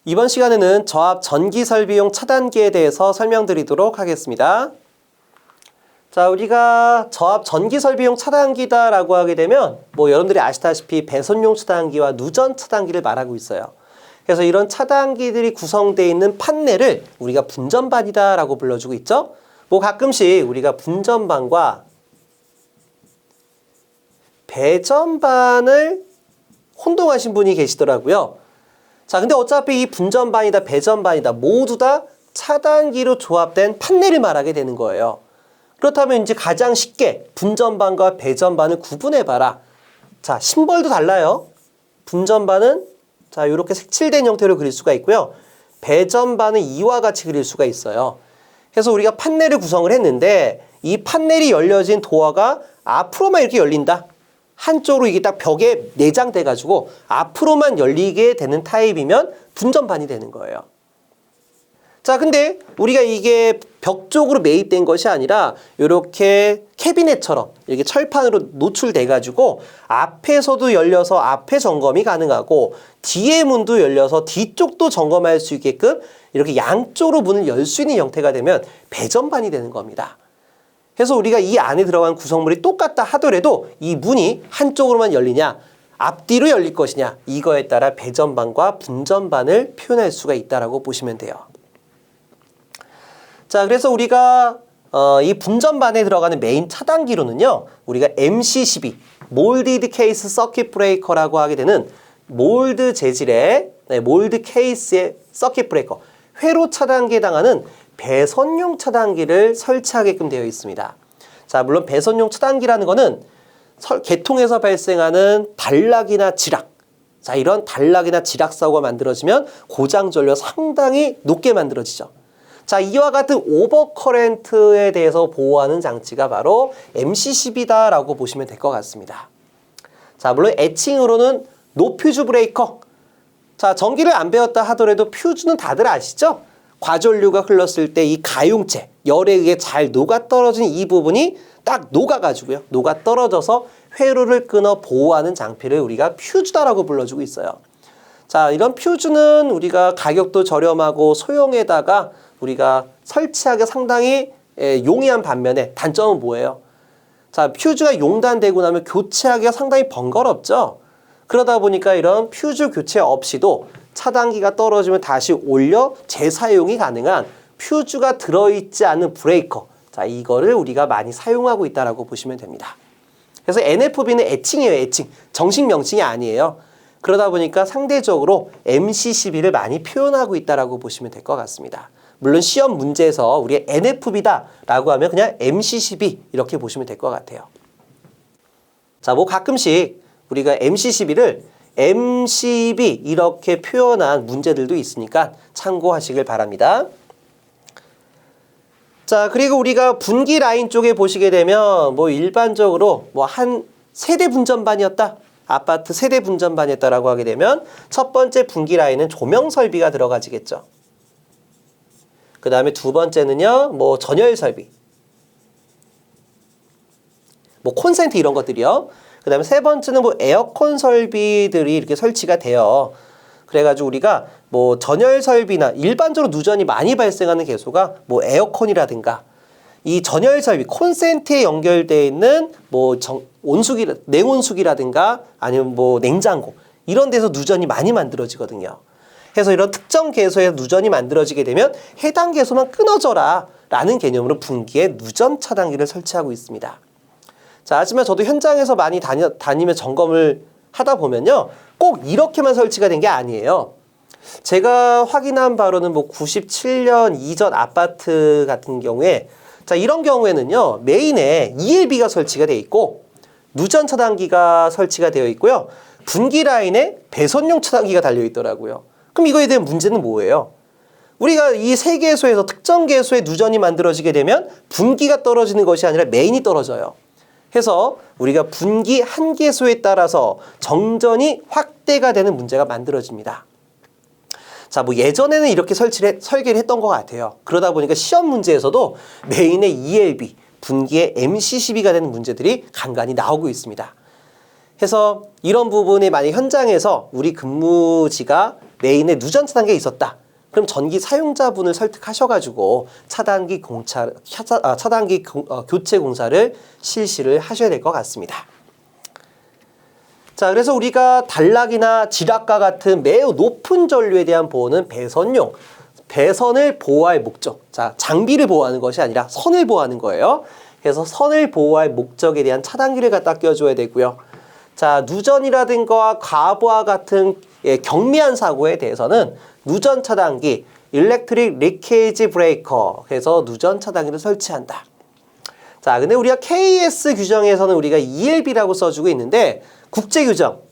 이번 시간에는 저압 전기 설비용 차단기에 대해서 설명드리도록 하겠습니다. 자, 우리가 저압 전기 설비용 차단기다라고 하게 되면 여러분들이 아시다시피 배선용 차단기와 누전 차단기를 말하고 있어요. 그래서 이런 차단기들이 구성되어 있는 판넬을 우리가 분전반이다라고 불러주고 있죠. 가끔씩 우리가 분전반과 배전반을 혼동하신 분이 계시더라고요. 자, 근데 어차피 이 분전반이다, 배전반이다 모두 다 차단기로 조합된 판넬을 말하게 되는 거예요. 그렇다면 이제 가장 쉽게 분전반과 배전반을 구분해봐라. 자, 심벌도 달라요. 분전반은 자, 이렇게 색칠된 형태로 그릴 수가 있고요. 배전반은 이와 같이 그릴 수가 있어요. 그래서 우리가 판넬을 구성을 했는데 이 판넬이 열려진 도어가 앞으로만 이렇게 열린다. 한쪽으로 이게 딱 벽에 내장돼가지고 앞으로만 열리게 되는 타입이면 분전반이 되는 거예요. 자, 근데 우리가 이게 벽 쪽으로 매입된 것이 아니라 이렇게 캐비넷처럼 이렇게 철판으로 노출돼가지고 앞에서도 열려서 앞에 점검이 가능하고 뒤에 문도 열려서 뒤쪽도 점검할 수 있게끔 이렇게 양쪽으로 문을 열 수 있는 형태가 되면 배전반이 되는 겁니다. 그래서 우리가 이 안에 들어간 구성물이 똑같다 하더라도 이 문이 한쪽으로만 열리냐 앞뒤로 열릴 것이냐 이거에 따라 배전반과 분전반을 표현할 수가 있다라고 보시면 돼요. 자, 그래서 우리가 이 분전반에 들어가는 메인 차단기로는요, 우리가 MC12 몰디드 케이스 서킷 브레이커라고 하게 되는 몰드 재질의 몰드 케이스의 서킷 브레이커 회로 차단기에 해당하는 배선용 차단기를 설치하게끔 되어 있습니다. 자, 물론 배선용 차단기라는 거는 개통에서 발생하는 단락이나 지락, 자, 이런 단락이나 지락 사고가 만들어지면 고장 전류 상당히 높게 만들어지죠. 자, 이와 같은 오버커렌트에 대해서 보호하는 장치가 바로 MC12다라고 보시면 될 것 같습니다. 자, 물론 애칭으로는 노퓨즈 브레이커. 자, 전기를 안 배웠다 하더라도 퓨즈는 다들 아시죠? 과전류가 흘렀을 때 이 가용체, 열에 의해 잘 녹아떨어진 이 부분이 딱 녹아가지고요. 녹아떨어져서 회로를 끊어 보호하는 장비를 우리가 퓨즈다라고 불러주고 있어요. 자, 이런 퓨즈는 우리가 가격도 저렴하고 소형에다가 우리가 설치하기 상당히 용이한 반면에 단점은 뭐예요? 자, 퓨즈가 용단되고 나면 교체하기가 상당히 번거롭죠? 그러다 보니까 이런 퓨즈 교체 없이도 차단기가 떨어지면 다시 올려 재사용이 가능한 퓨즈가 들어있지 않은 브레이커. 자, 이거를 우리가 많이 사용하고 있다라고 보시면 됩니다. 그래서 NFB는 애칭이에요, 애칭. 정식 명칭이 아니에요. 그러다 보니까 상대적으로 MC12를 많이 표현하고 있다라고 보시면 될 것 같습니다. 물론 시험 문제에서 우리 NFB다라고 하면 그냥 MC12 이렇게 보시면 될 것 같아요. 자, 가끔씩 우리가 MC12를 MCB 이렇게 표현한 문제들도 있으니까 참고하시길 바랍니다. 자, 그리고 우리가 분기 라인 쪽에 보시게 되면 일반적으로 한 세대 분전반이었다. 아파트 세대 분전반이었다라고 하게 되면 첫 번째 분기 라인은 조명 설비가 들어가지겠죠. 그 다음에 두 번째는요, 전열 설비. 콘센트 이런 것들이요. 그 다음에 세 번째는 에어컨 설비들이 이렇게 설치가 돼요. 그래가지고 우리가 전열 설비나 일반적으로 누전이 많이 발생하는 개소가 에어컨이라든가 이 전열 설비, 콘센트에 연결되어 있는 냉온수기라든가 아니면 냉장고 이런 데서 누전이 많이 만들어지거든요. 그래서 이런 특정 개소에서 누전이 만들어지게 되면 해당 개소만 끊어져라 라는 개념으로 분기에 누전 차단기를 설치하고 있습니다. 자, 하지만 저도 현장에서 많이 다니며 점검을 하다 보면요, 꼭 이렇게만 설치가 된 게 아니에요. 제가 확인한 바로는 97년 이전 아파트 같은 경우에 자, 이런 경우에는요, 메인에 ELB가 설치가 되어 있고 누전 차단기가 설치가 되어 있고요, 분기 라인에 배선용 차단기가 달려 있더라고요. 그럼 이거에 대한 문제는 뭐예요? 우리가 이 세 개소에서 특정 개소에 누전이 만들어지게 되면 분기가 떨어지는 것이 아니라 메인이 떨어져요. 해서 우리가 분기 한 개소에 따라서 정전이 확대가 되는 문제가 만들어집니다. 자, 예전에는 이렇게 설계를 했던 것 같아요. 그러다 보니까 시험 문제에서도 메인의 ELB, 분기의 MC12가 되는 문제들이 간간히 나오고 있습니다. 해서 이런 부분이 만약 현장에서 우리 근무지가 메인에 누전 차단기가 있었다. 그럼 전기 사용자분을 설득하셔가지고 차단기 교체 공사를 실시를 하셔야 될 것 같습니다. 자, 그래서 우리가 단락이나 지락과 같은 매우 높은 전류에 대한 보호는 배선용, 배선을 보호할 목적. 자, 장비를 보호하는 것이 아니라 선을 보호하는 거예요. 그래서 선을 보호할 목적에 대한 차단기를 갖다 껴줘야 되고요. 자, 누전이라든가 과부하 같은 경미한 사고에 대해서는 누전 차단기, 일렉트릭 리케이지 브레이커 해서 누전 차단기를 설치한다. 자, 근데 우리가 KS 규정에서는 우리가 ELB라고 써주고 있는데 국제 규정.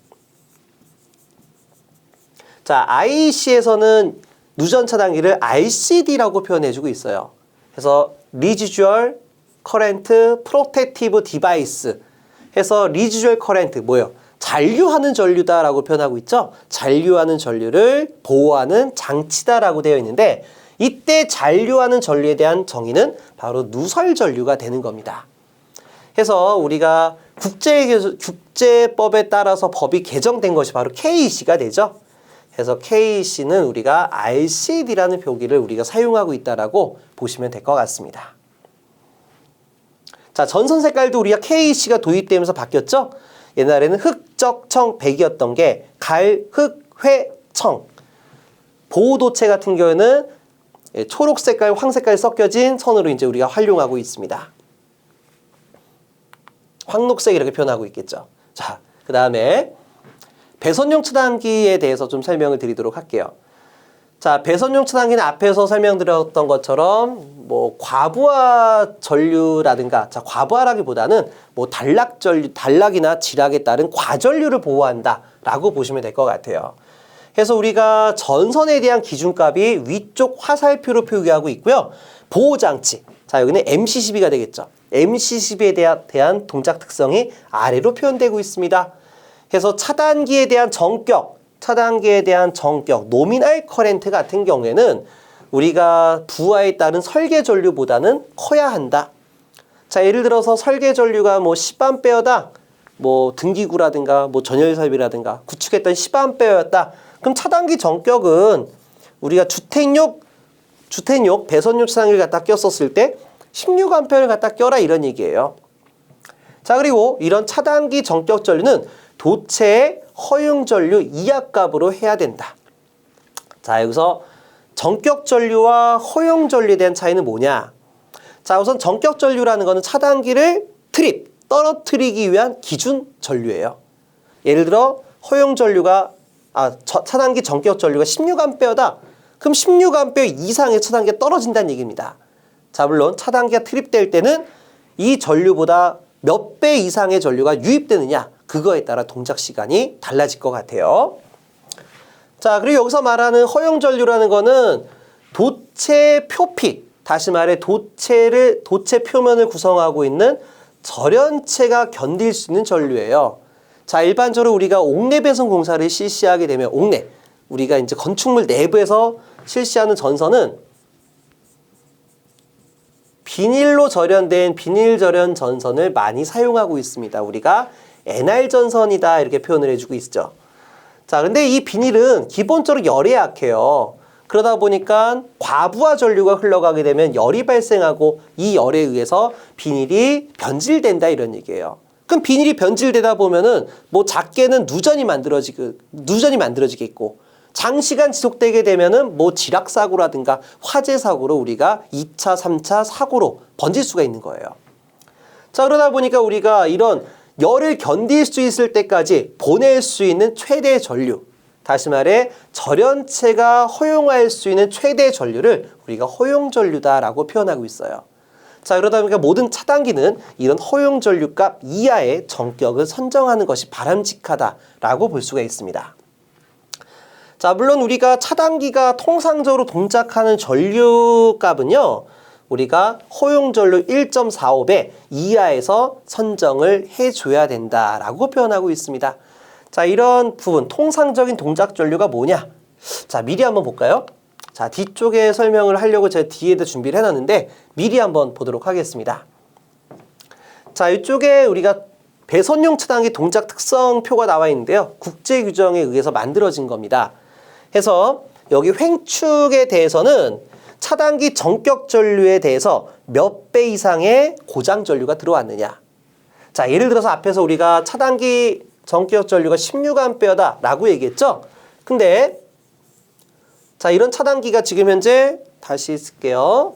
자, IEC에서는 누전 차단기를 RCD라고 표현해주고 있어요. 그래서 Residual Current Protective Device 해서 Residual Current 뭐예요? 잔류하는 전류다라고 표현하고 있죠. 잔류하는 전류를 보호하는 장치다라고 되어 있는데 이때 잔류하는 전류에 대한 정의는 바로 누설 전류가 되는 겁니다. 해서 우리가 국제법에 따라서 법이 개정된 것이 바로 KEC가 되죠. 그래서 KEC는 우리가 RCD라는 표기를 우리가 사용하고 있다라고 보시면 될 것 같습니다. 자, 전선 색깔도 우리가 KEC가 도입되면서 바뀌었죠. 옛날에는 흑적청 백이었던 게 갈흑회청. 보호도체 같은 경우에는 초록 색깔, 황 색깔이 섞여진 선으로 이제 우리가 활용하고 있습니다. 황록색 이렇게 표현하고 있겠죠. 자, 그 다음에 배선용 차단기에 대해서 좀 설명을 드리도록 할게요. 자, 배선용 차단기는 앞에서 설명드렸던 것처럼 뭐 과부하 전류라든가, 자, 과부하라기보다는 뭐 단락이나 지락에 따른 과전류를 보호한다라고 보시면 될 것 같아요. 그래서 우리가 전선에 대한 기준값이 위쪽 화살표로 표기하고 있고요. 보호장치. 자, 여기는 MC12가 되겠죠. MC12에 대한 동작 특성이 아래로 표현되고 있습니다. 그래서 차단기에 대한 정격, 노미널 커렌트 같은 경우에는 우리가 부하에 따른 설계 전류보다는 커야 한다. 자, 예를 들어서 설계 전류가 뭐 10A다, 뭐 등기구라든가 뭐 전열삽이라든가 구축했던 10A였다. 그럼 차단기 정격은 우리가 주택용 배선용 차단기를 갖다 꼈었을 때 16A를 갖다 껴라 이런 얘기예요. 자, 그리고 이런 차단기 정격 전류는 도체의 허용 전류 이하값으로 해야 된다. 자, 여기서 정격 전류와 허용 전류에 대한 차이는 뭐냐? 자, 우선 정격 전류라는 것은 차단기를 떨어뜨리기 위한 기준 전류예요. 예를 들어 허용 전류가 차단기 정격 전류가 16A다. 그럼 16A 이상의 차단기가 떨어진다는 얘기입니다. 자, 물론 차단기가 트립될 때는 이 전류보다 몇 배 이상의 전류가 유입되느냐, 그거에 따라 동작 시간이 달라질 것 같아요. 자, 그리고 여기서 말하는 허용 전류라는 거는 도체 표피, 다시 말해 도체 표면을 구성하고 있는 절연체가 견딜 수 있는 전류예요. 자, 일반적으로 우리가 옥내 배선 공사를 실시하게 되면 우리가 이제 건축물 내부에서 실시하는 전선은 비닐로 절연된 비닐 절연 전선을 많이 사용하고 있습니다. 우리가 NR 전선이다 이렇게 표현을 해주고 있죠. 자, 근데 이 비닐은 기본적으로 열에 약해요. 그러다 보니까 과부하 전류가 흘러가게 되면 열이 발생하고 이 열에 의해서 비닐이 변질된다 이런 얘기예요. 그럼 비닐이 변질되다 보면은 뭐 작게는 누전이 만들어지겠고 장시간 지속되게 되면은 뭐 지락 사고라든가 화재 사고로 우리가 2차, 3차 사고로 번질 수가 있는 거예요. 자, 그러다 보니까 우리가 이런 열을 견딜 수 있을 때까지 보낼 수 있는 최대 전류, 다시 말해 절연체가 허용할 수 있는 최대 전류를 우리가 허용 전류다라고 표현하고 있어요. 자, 그러다 보니까 모든 차단기는 이런 허용 전류값 이하의 정격을 선정하는 것이 바람직하다라고 볼 수가 있습니다. 자, 물론 우리가 차단기가 통상적으로 동작하는 전류값은요, 우리가 허용 전류 1.45배 이하에서 선정을 해줘야 된다라고 표현하고 있습니다. 자, 이런 부분, 통상적인 동작 전류가 뭐냐? 자, 미리 한번 볼까요? 자, 뒤쪽에 설명을 하려고 제가 뒤에다 준비를 해놨는데 미리 한번 보도록 하겠습니다. 자, 이쪽에 우리가 배선용 차단기 동작 특성표가 나와 있는데요. 국제 규정에 의해서 만들어진 겁니다. 해서 여기 횡축에 대해서는 차단기 전격 전류에 대해서 몇 배 이상의 고장 전류가 들어왔느냐. 자, 예를 들어서 앞에서 우리가 차단기 전격 전류가 16A 라고 얘기했죠. 근데 자, 이런 차단기가 지금 현재 다시 쓸게요.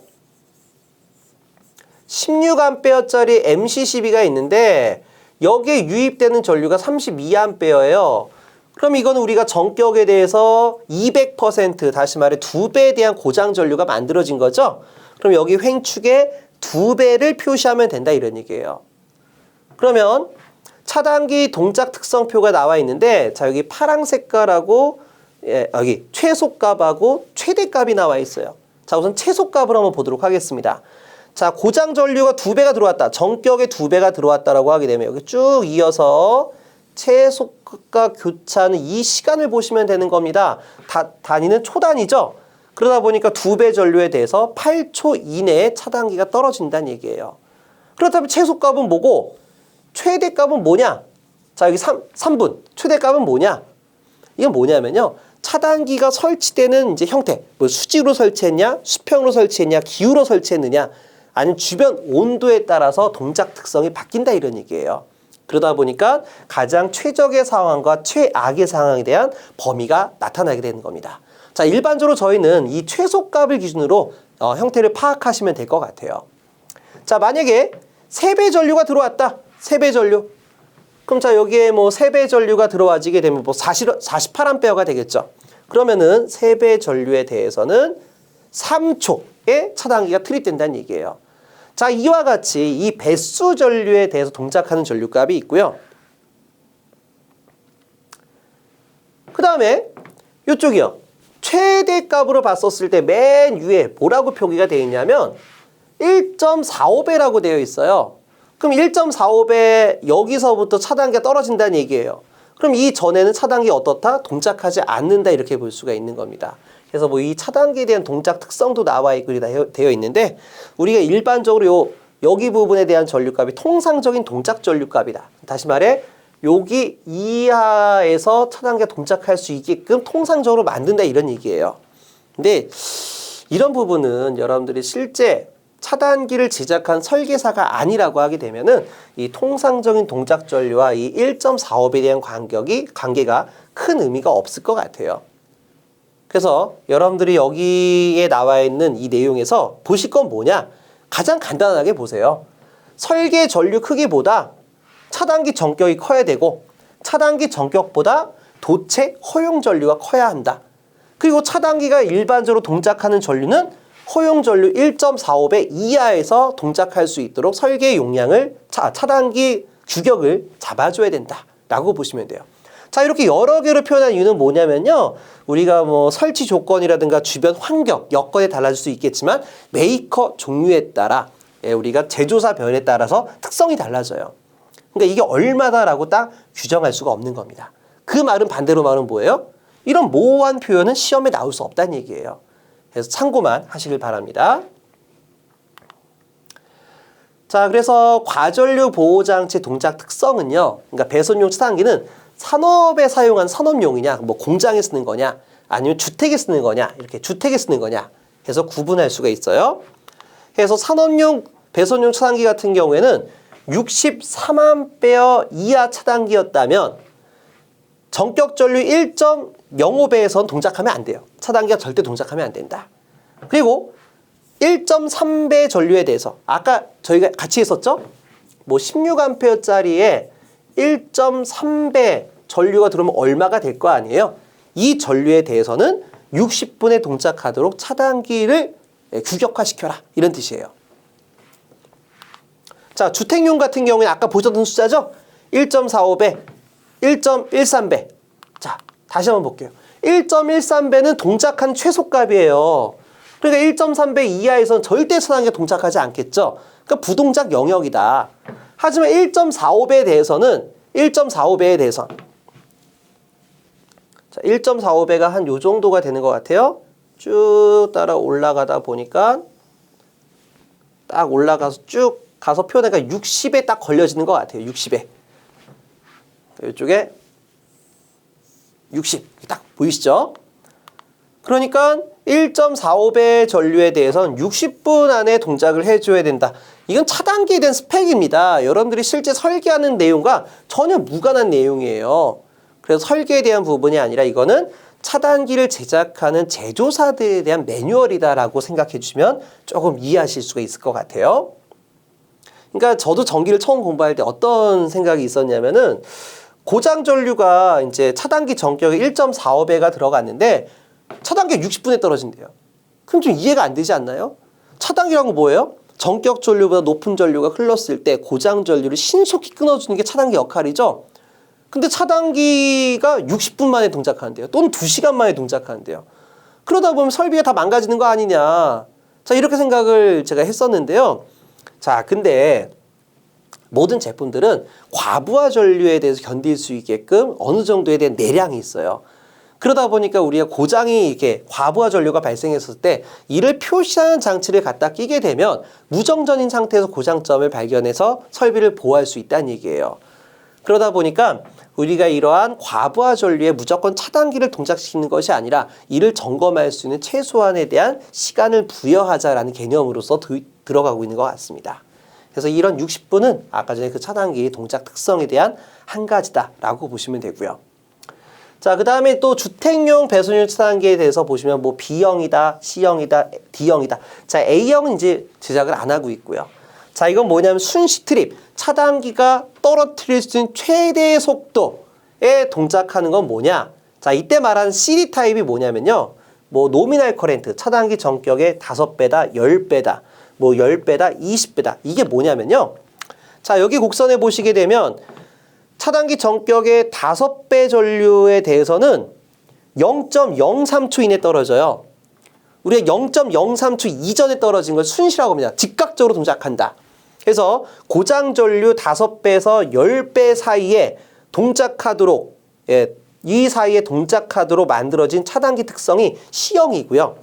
16A짜리 MC12가 있는데 여기에 유입되는 전류가 32A예요. 그럼 이거는 우리가 전격에 대해서 200% 다시 말해 2배에 대한 고장 전류가 만들어진 거죠. 그럼 여기 횡축에 2배를 표시하면 된다 이런 얘기예요. 그러면 차단기 동작 특성표가 나와 있는데 자, 여기 파랑 색깔하고 여기 최소값하고 최대값이 나와 있어요. 자, 우선 최소값을 한번 보도록 하겠습니다. 자, 고장 전류가 2배가 들어왔다. 전격에 2배가 들어왔다라고 하게 되면 여기 쭉 이어서 최소값과 교차하는 이 시간을 보시면 되는 겁니다. 단위는 초단위죠. 그러다 보니까 2배 전류에 대해서 8초 이내에 차단기가 떨어진다는 얘기예요. 그렇다면 최소값은 뭐고 최대값은 뭐냐? 자, 여기 3분. 최대값은 뭐냐? 이건 뭐냐면요. 차단기가 설치되는 이제 형태. 뭐 수직으로 설치했냐, 수평으로 설치했냐, 기울어 설치했느냐, 아니면 주변 온도에 따라서 동작 특성이 바뀐다 이런 얘기예요. 그러다 보니까 가장 최적의 상황과 최악의 상황에 대한 범위가 나타나게 되는 겁니다. 자, 일반적으로 저희는 이 최소값을 기준으로 형태를 파악하시면 될 것 같아요. 자, 만약에 3배 전류가 들어왔다. 3배 전류. 그럼 자, 여기에 뭐 3배 전류가 들어와지게 되면 뭐 48A가 되겠죠. 그러면은 3배 전류에 대해서는 3초에 차단기가 투입된다는 얘기예요. 자, 이와 같이 이 배수 전류에 대해서 동작하는 전류값이 있고요. 그 다음에 이쪽이요. 최대값으로 봤었을 때 맨 위에 뭐라고 표기가 되어 있냐면 1.45배라고 되어 있어요. 그럼 1.45배 여기서부터 차단기가 떨어진다는 얘기예요. 그럼 이 전에는 차단기가 어떻다? 동작하지 않는다 이렇게 볼 수가 있는 겁니다. 그래서 뭐 이 차단기에 대한 동작 특성도 나와 있고 되어 있는데 우리가 일반적으로 여기 부분에 대한 전류값이 통상적인 동작 전류값이다. 다시 말해 여기 이하에서 차단기가 동작할 수 있게끔 통상적으로 만든다 이런 얘기예요. 근데 이런 부분은 여러분들이 실제 차단기를 제작한 설계사가 아니라고 하게 되면은 이 통상적인 동작 전류와 이 1.45배에 대한 관계가 큰 의미가 없을 것 같아요. 그래서 여러분들이 여기에 나와 있는 이 내용에서 보실 건 뭐냐? 가장 간단하게 보세요. 설계 전류 크기보다 차단기 전격이 커야 되고 차단기 전격보다 도체 허용 전류가 커야 한다. 그리고 차단기가 일반적으로 동작하는 전류는 허용 전류 1.45배 이하에서 동작할 수 있도록 설계 용량을 차단기 규격을 잡아줘야 된다라고 보시면 돼요. 자, 이렇게 여러 개로 표현한 이유는 뭐냐면요. 우리가 뭐 설치 조건이라든가 주변 환경, 여건에 달라질 수 있겠지만 메이커 종류에 따라 우리가 제조사 변에 따라서 특성이 달라져요. 그러니까 이게 얼마다라고 딱 규정할 수가 없는 겁니다. 그 말은 반대로 말은 뭐예요? 이런 모호한 표현은 시험에 나올 수 없다는 얘기예요. 그래서 참고만 하시길 바랍니다. 자, 그래서 과전류 보호장치 동작 특성은요. 그러니까 배선용 차단기는 산업에 사용한 산업용이냐, 뭐 공장에 쓰는 거냐, 아니면 주택에 쓰는 거냐, 이렇게 주택에 쓰는 거냐 해서 구분할 수가 있어요. 그래서 산업용 배선용 차단기 같은 경우에는 63A 이하 차단기였다면 전격 전류 1.05배에선 동작하면 안 돼요. 차단기가 절대 동작하면 안 된다. 그리고 1.3배 전류에 대해서 아까 저희가 같이 했었죠? 뭐 16A짜리에 1.3배 전류가 들어오면 얼마가 될 거 아니에요? 이 전류에 대해서는 60분에 동작하도록 차단기를 규격화시켜라. 이런 뜻이에요. 자, 주택용 같은 경우에 아까 보셨던 숫자죠? 1.45배, 1.13배. 자, 다시 한번 볼게요. 1.13배는 동작한 최소값이에요. 그러니까 1.3배 이하에서는 절대 차단기가 동작하지 않겠죠? 그러니까 부동작 영역이다. 하지만 1.45배에 대해서는 1.45배에 대해서 자, 1.45배가 한 요 정도가 되는 것 같아요. 쭉 따라 올라가다 보니까 딱 올라가서 쭉 가서 표현해가 60에 딱 걸려지는 것 같아요. 60에. 이쪽에 60. 딱 보이시죠? 그러니까 1.45배 전류에 대해서는 60분 안에 동작을 해줘야 된다. 이건 차단기에 대한 스펙입니다. 여러분들이 실제 설계하는 내용과 전혀 무관한 내용이에요. 그래서 설계에 대한 부분이 아니라 이거는 차단기를 제작하는 제조사들에 대한 매뉴얼이다라고 생각해 주시면 조금 이해하실 수가 있을 것 같아요. 그러니까 저도 전기를 처음 공부할 때 어떤 생각이 있었냐면은 고장 전류가 이제 차단기 전격에 1.45배가 들어갔는데 차단기가 60분에 떨어진대요. 그럼 좀 이해가 안 되지 않나요? 차단기라는 건 뭐예요? 전격 전류보다 높은 전류가 흘렀을 때 고장 전류를 신속히 끊어주는 게 차단기 역할이죠. 근데 차단기가 60분 만에 동작하는데요. 또는 2시간 만에 동작하는데요. 그러다 보면 설비가 다 망가지는 거 아니냐. 자, 이렇게 생각을 제가 했었는데요. 자, 근데 모든 제품들은 과부하 전류에 대해서 견딜 수 있게끔 어느 정도에 대한 내량이 있어요. 그러다 보니까 우리가 고장이 이렇게 과부하 전류가 발생했을 때 이를 표시하는 장치를 갖다 끼게 되면 무정전인 상태에서 고장점을 발견해서 설비를 보호할 수 있다는 얘기예요. 그러다 보니까 우리가 이러한 과부하 전류에 무조건 차단기를 동작시키는 것이 아니라 이를 점검할 수 있는 최소한에 대한 시간을 부여하자라는 개념으로서 들어가고 있는 것 같습니다. 그래서 이런 60분은 아까 전에 그 차단기의 동작 특성에 대한 한 가지다라고 보시면 되고요. 자, 그 다음에 또 주택용 배선용 차단기에 대해서 보시면 뭐 B형이다, C형이다, D형이다. 자, A형은 이제 제작을 안 하고 있고요. 자, 이건 뭐냐면 순시 트립, 차단기가 떨어뜨릴 수 있는 최대 속도에 동작하는 건 뭐냐? 자, 이때 말하는 CD 타입이 뭐냐면요. 뭐 노미널 커렌트, 차단기 전격의 5배다, 10배다, 뭐 10배다, 20배다. 이게 뭐냐면요. 자, 여기 곡선에 보시게 되면 차단기 전격의 5배 전류에 대해서는 0.03초 이내 떨어져요. 우리가 0.03초 이전에 떨어진 걸 순시라고 합니다. 즉각적으로 동작한다. 그래서 고장 전류 5배에서 10배 사이에 동작하도록, 이 사이에 동작하도록 만들어진 차단기 특성이 C형이고요.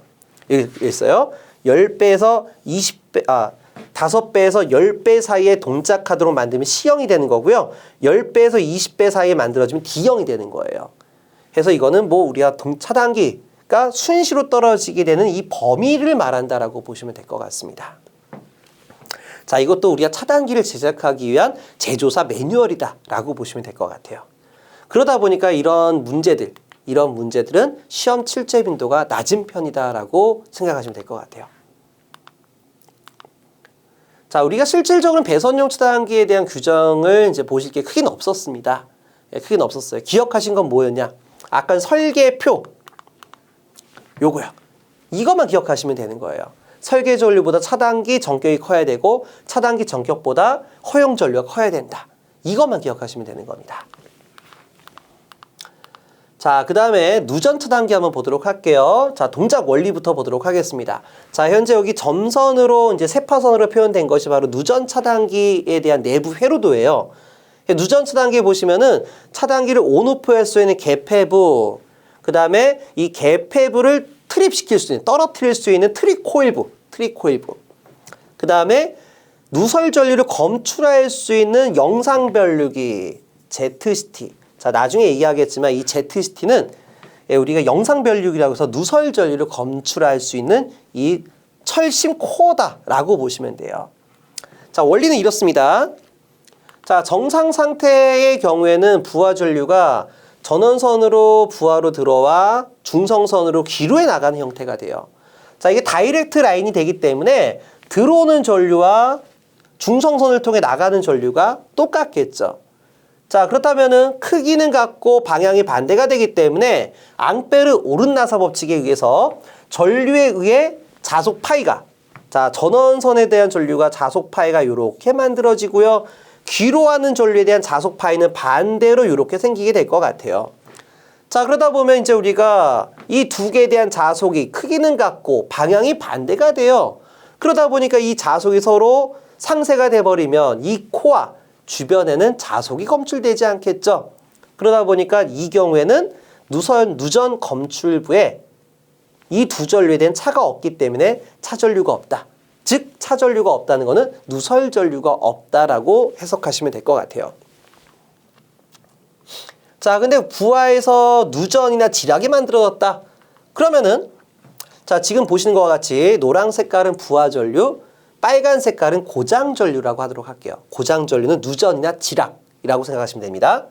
여기 있어요. 10배에서 5배에서 10배 사이에 동작하도록 만들면 C형이 되는 거고요. 10배에서 20배 사이에 만들어지면 D형이 되는 거예요. 그래서 이거는 뭐 우리가 차단기가 순시로 떨어지게 되는 이 범위를 말한다라고 보시면 될 것 같습니다. 자, 이것도 우리가 차단기를 제작하기 위한 제조사 매뉴얼이다라고 보시면 될 것 같아요. 그러다 보니까 이런 문제들은 시험 출제 빈도가 낮은 편이다라고 생각하시면 될 것 같아요. 자, 우리가 실질적으로 배선용 차단기에 대한 규정을 이제 보실 게 크게는 없었습니다. 크게는 없었어요. 기억하신 건 뭐였냐? 아까 설계표. 요거요. 이것만 기억하시면 되는 거예요. 설계 전류보다 차단기 전격이 커야 되고 차단기 전격보다 허용 전류가 커야 된다. 이것만 기억하시면 되는 겁니다. 자, 그 다음에 누전 차단기 한번 보도록 할게요. 자, 동작 원리부터 보도록 하겠습니다. 자, 현재 여기 점선으로 이제 세파선으로 표현된 것이 바로 누전 차단기에 대한 내부 회로도예요. 누전 차단기에 보시면은 차단기를 온오프 할 수 있는 개폐부, 그 다음에 이 개폐부를 트립시킬 수 있는, 떨어뜨릴 수 있는 트립코일부. 그 다음에 누설 전류를 검출할 수 있는 영상변류기, ZCT. 자, 나중에 얘기하겠지만 이 ZCT는 우리가 영상변류기라고 해서 누설 전류를 검출할 수 있는 이 철심 코어다라고 보시면 돼요. 자, 원리는 이렇습니다. 자, 정상 상태의 경우에는 부하 전류가 전원선으로 부하로 들어와 중성선으로 기로에 나가는 형태가 돼요. 자, 이게 다이렉트 라인이 되기 때문에 들어오는 전류와 중성선을 통해 나가는 전류가 똑같겠죠. 자, 그렇다면은 크기는 같고 방향이 반대가 되기 때문에 앙페르 오른나사 법칙에 의해서 전류에 의해 자속 파이가, 자, 전원선에 대한 전류가 자속 파이가 이렇게 만들어지고요. 귀로 하는 전류에 대한 자속 파이는 반대로 이렇게 생기게 될 것 같아요. 자, 그러다 보면 이제 우리가 이 두 개에 대한 자속이 크기는 같고 방향이 반대가 돼요. 그러다 보니까 이 자속이 서로 상쇄가 돼버리면 이 코어 주변에는 자속이 검출되지 않겠죠. 그러다 보니까 이 경우에는 누전 검출부에 이 두 전류에 대한 차가 없기 때문에 차전류가 없다. 즉 차전류가 없다는 것은 누설 전류가 없다라고 해석하시면 될 것 같아요. 자, 근데 부하에서 누전이나 지락이 만들어졌다. 그러면은 자, 지금 보시는 것과 같이 노란 색깔은 부하전류, 빨간 색깔은 고장전류라고 하도록 할게요. 고장전류는 누전이나 지락이라고 생각하시면 됩니다.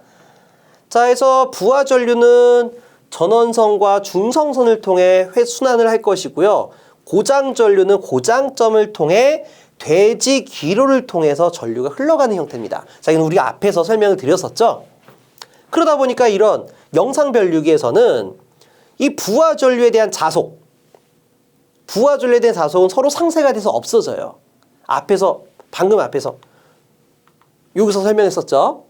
자, 그래서 부하전류는 전원선과 중성선을 통해 순환을 할 것이고요. 고장전류는 고장점을 통해 돼지 기로를 통해서 전류가 흘러가는 형태입니다. 자, 이건 우리가 앞에서 설명을 드렸었죠. 그러다 보니까 이런 영상별류기에서는 이 부하전류에 대한 자속, 부하전류에 대한 자속은 서로 상쇄가 돼서 없어져요. 앞에서, 방금 앞에서 여기서 설명했었죠.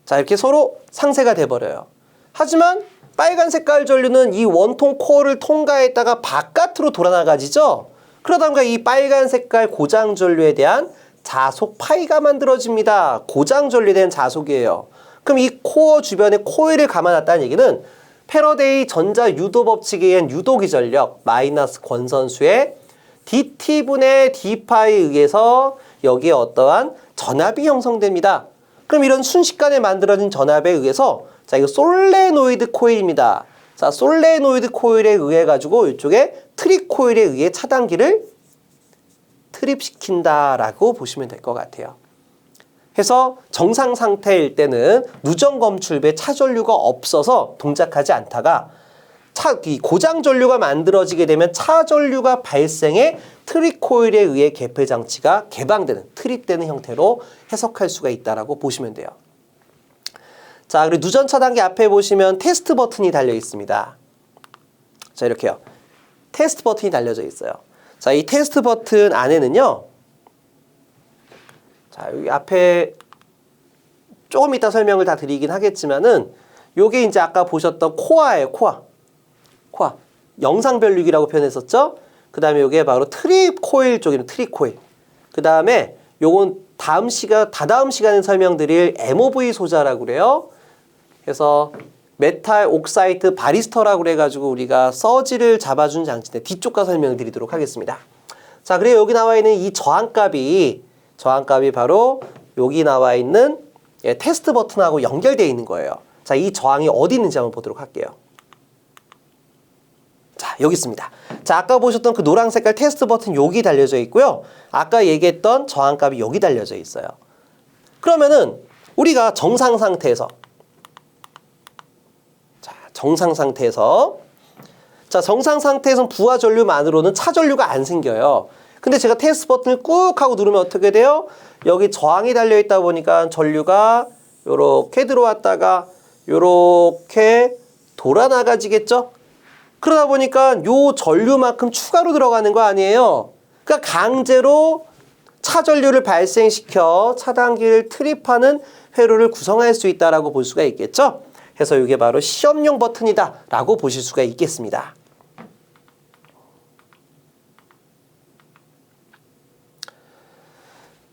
자, 이렇게 서로 상쇄가 돼버려요. 하지만 빨간 색깔 전류는 이 원통 코어를 통과했다가 바깥으로 돌아나가지죠. 그러다 보니까 이 빨간 색깔 고장 전류에 대한 자속 파이가 만들어집니다. 고장 전류에 대한 자속이에요. 그럼 이 코어 주변에 코일을 감아놨다는 얘기는 패러데이 전자 유도 법칙에 의한 유도기 전력 마이너스 권선수의 dt분의 d파에 의해서 여기에 어떠한 전압이 형성됩니다. 그럼 이런 순식간에 만들어진 전압에 의해서 자, 이거 솔레노이드 코일입니다. 자, 솔레노이드 코일에 의해 가지고 이쪽에 트립 코일에 의해 차단기를 트립시킨다라고 보시면 될 것 같아요. 해서 정상 상태일 때는 누전 검출부에 차전류가 없어서 동작하지 않다가 이 고장 전류가 만들어지게 되면 차전류가 발생해 트립 코일에 의해 개폐 장치가 개방되는, 트립되는 형태로 해석할 수가 있다라고 보시면 돼요. 자, 그리고 누전 차단기 앞에 보시면 테스트 버튼이 달려 있습니다. 자, 이렇게요. 테스트 버튼이 달려져 있어요. 자, 이 테스트 버튼 안에는요. 자, 여기 앞에 조금 이따 설명을 다 드리긴 하겠지만은 요게 이제 아까 보셨던 코어예요, 코어. 코어. 영상별류기라고 표현했었죠? 그 다음에 요게 바로 트립 코일 쪽입니다. 트립 코일. 그 다음에 요건 다다음 시간에 설명드릴 MOV 소자라고 그래요. 그래서 메탈 옥사이드 바리스터라고 그래가지고 우리가 서지를 잡아준 장치인데 뒤쪽 가 설명을 드리도록 하겠습니다. 자, 그리고 여기 나와 있는 이 저항값이 바로 여기 나와 있는 테스트 버튼하고 연결되어 있는 거예요. 자, 이 저항이 어디 있는지 한번 보도록 할게요. 자, 여기 있습니다. 자, 아까 보셨던 그 노란 색깔 테스트 버튼 여기 달려져 있고요. 아까 얘기했던 저항값이 여기 달려져 있어요. 그러면은 우리가 정상 상태에서 정상 상태에서는 부하 전류만으로는 차 전류가 안 생겨요. 근데 제가 테스트 버튼을 꾹 하고 누르면 어떻게 돼요? 여기 저항이 달려 있다 보니까 전류가 요렇게 들어왔다가 요렇게 돌아나가지겠죠? 그러다 보니까 요 전류만큼 추가로 들어가는 거 아니에요? 그러니까 강제로 차 전류를 발생시켜 차단기를 트립하는 회로를 구성할 수 있다라고 볼 수가 있겠죠? 그래서 이게 바로 시험용 버튼이다 라고 보실 수가 있겠습니다.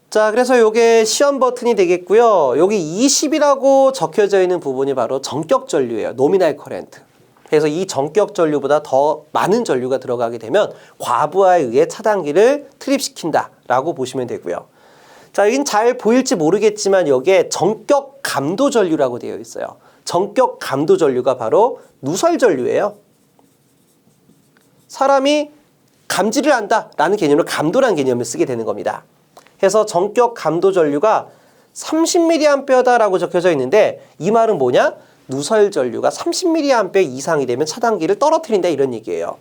자, 그래서 이게 시험 버튼이 되겠고요. 여기 20이라고 적혀져 있는 부분이 바로 전격 전류예요. 노미널 커렌트. 그래서 이 전격 전류보다 더 많은 전류가 들어가게 되면 과부하에 의해 차단기를 트립시킨다라고 보시면 되고요. 자, 여긴 잘 보일지 모르겠지만 여기에 전격 감도 전류라고 되어 있어요. 전격 감도 전류가 바로 누설 전류예요. 사람이 감지를 한다라는 개념으로 감도라는 개념을 쓰게 되는 겁니다. 그래서 전격 감도 전류가 30mA다라고 적혀져 있는데 이 말은 뭐냐? 누설 전류가 30mA 이상이 되면 차단기를 떨어뜨린다 이런 얘기예요.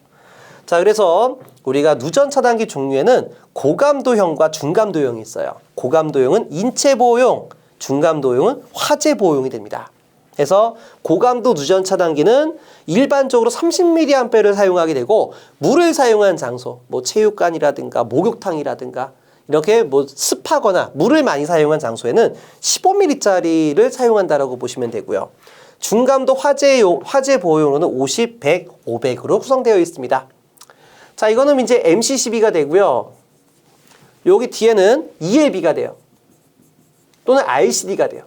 자, 그래서 우리가 누전 차단기 종류에는 고감도형과 중감도형이 있어요. 고감도형은 인체 보호용, 중감도형은 화재 보호용이 됩니다. 그래서 고감도 누전 차단기는 일반적으로 30mA를 사용하게 되고 물을 사용한 장소, 뭐 체육관이라든가 목욕탕이라든가 이렇게 뭐 습하거나 물을 많이 사용한 장소에는 15ml짜리를 사용한다라고 보시면 되고요. 중감도 화재 보호용으로는 50, 100, 500으로 구성되어 있습니다. 자, 이거는 이제 MC12가 되고요. 여기 뒤에는 ELB가 돼요. 또는 RCD가 돼요.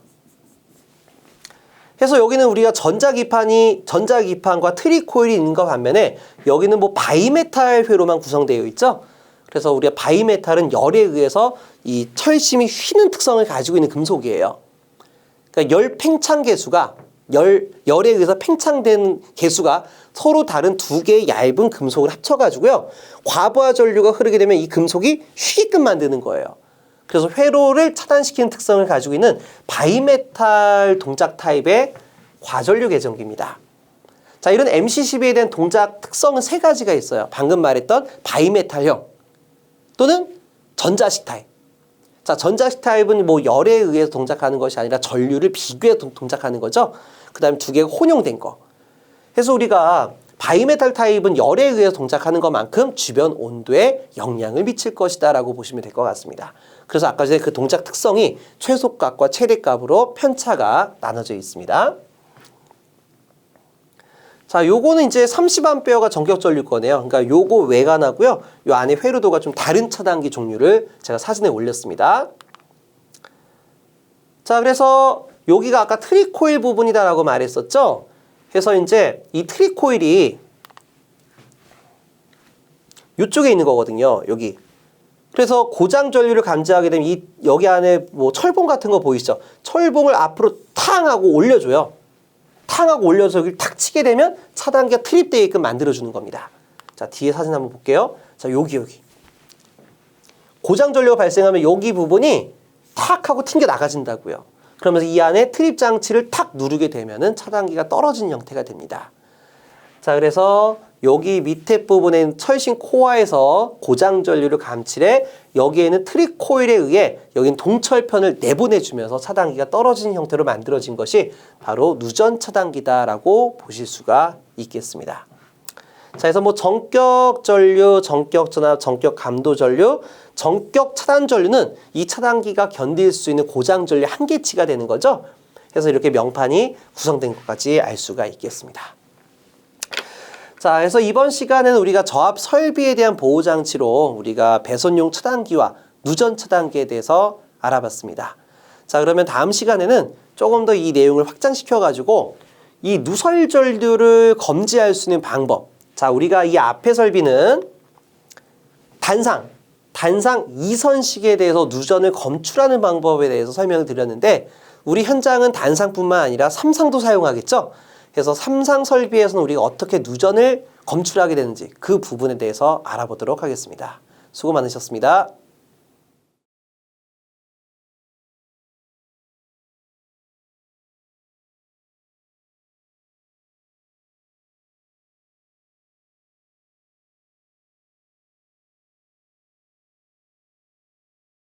그래서 여기는 우리가 전자기판과 트리코일이 있는 것 반면에 여기는 뭐 바이메탈 회로만 구성되어 있죠. 그래서 우리가 바이메탈은 열에 의해서 이 철심이 휘는 특성을 가지고 있는 금속이에요. 그러니까 열 팽창 계수가 열에 의해서 팽창된 계수가 서로 다른 두 개의 얇은 금속을 합쳐가지고요. 과부하 전류가 흐르게 되면 이 금속이 휘게끔 만드는 거예요. 그래서 회로를 차단시키는 특성을 가지고 있는 바이메탈 동작 타입의 과전류 계정기입니다. 자, 이런 MC12에 대한 동작 특성은 세 가지가 있어요. 방금 말했던 바이메탈형 또는 전자식 타입. 자, 전자식 타입은 뭐 열에 의해서 동작하는 것이 아니라 전류를 비교해 동작하는 거죠. 그 다음에 두 개가 혼용된 거. 그래서 우리가 바이메탈 타입은 열에 의해서 동작하는 것만큼 주변 온도에 영향을 미칠 것이다 라고 보시면 될 것 같습니다. 그래서 아까 전에 그 동작 특성이 최소값과 최대값으로 편차가 나눠져 있습니다. 자, 요거는 이제 30A가 전격 전류 거네요. 그러니까 요거 외관하고요. 요 안에 회로도가 좀 다른 차단기 종류를 제가 사진에 올렸습니다. 자, 그래서 여기가 아까 트리코일 부분이다라고 말했었죠. 그래서 이제 이 트리코일이 이쪽에 있는 거거든요. 여기. 그래서 고장 전류를 감지하게 되면 여기 안에 뭐 철봉 같은 거 보이시죠? 철봉을 앞으로 탕 하고 올려줘요. 탕 하고 올려서 여기 탁 치게 되면 차단기가 트립되게끔 만들어주는 겁니다. 자, 뒤에 사진 한번 볼게요. 자, 여기. 고장 전류가 발생하면 여기 부분이 탁 하고 튕겨 나가진다고요. 그러면서 이 안에 트립 장치를 탁 누르게 되면은 차단기가 떨어진 형태가 됩니다. 자, 그래서 여기 밑에 부분에 철심 코어에서 고장 전류를 감칠해 여기에는 트립 코일에 의해 여긴 동철편을 내보내주면서 차단기가 떨어진 형태로 만들어진 것이 바로 누전 차단기다라고 보실 수가 있겠습니다. 자, 그래서 뭐 전격 전류, 전격 전압, 전격 감도 전류, 전격 차단 전류는 이 차단기가 견딜 수 있는 고장 전류 한계치가 되는 거죠. 그래서 이렇게 명판이 구성된 것까지 알 수가 있겠습니다. 자, 그래서 이번 시간에는 우리가 저압 설비에 대한 보호 장치로 우리가 배선용 차단기와 누전 차단기에 대해서 알아봤습니다. 자, 그러면 다음 시간에는 조금 더 이 내용을 확장시켜 가지고 이 누설 전류를 검지할 수 있는 방법. 자, 우리가 이 앞에 설비는 단상 2선식에 대해서 누전을 검출하는 방법에 대해서 설명을 드렸는데 우리 현장은 단상뿐만 아니라 3상도 사용하겠죠? 그래서 3상 설비에서는 우리가 어떻게 누전을 검출하게 되는지 그 부분에 대해서 알아보도록 하겠습니다. 수고 많으셨습니다.